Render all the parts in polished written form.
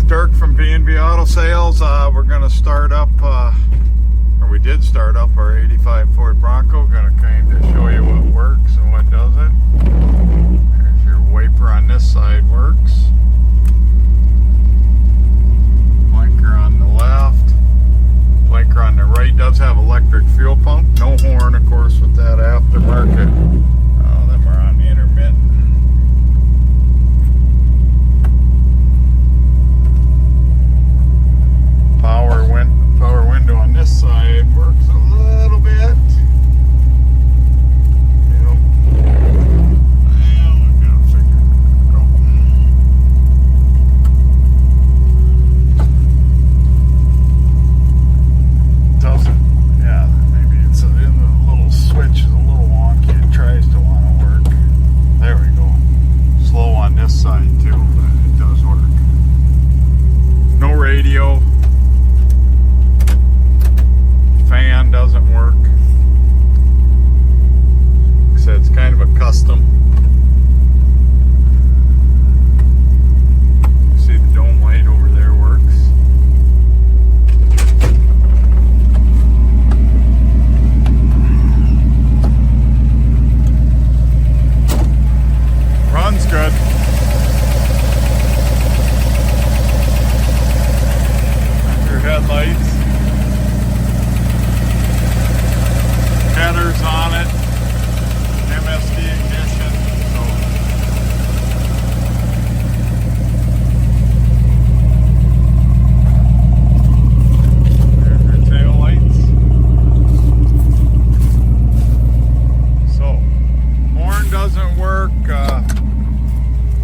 Dirk from B&B Auto Sales. We're going to start up, or we did start up our 85 Ford Bronco. Going to kind of show you what works and what doesn't. There's your wiper on this side works. Blinker on the left. Blinker on the right does have electric fuel pump. No horn, of course, with that aftermarket. Oh, then we're on the intermittent. Power window on this side works a little bit. Yep. Well, I gotta figure it out. Doesn't, yeah, maybe it's a little switch is a little wonky. It tries to want to work. There we go. Slow on this side too, but it does work. No radio. Fan doesn't work. Like I said, it's kind of a custom. You see the dome light over there works. Runs good. Your headlights. Headers on it, MSD ignition, so there's your tail lights. So horn doesn't work,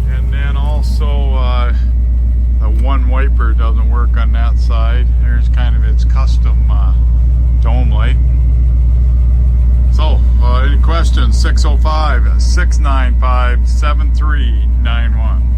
and then also the one wiper doesn't work on that side. There's kind of its custom dome light. So, any questions? 605-695-7391.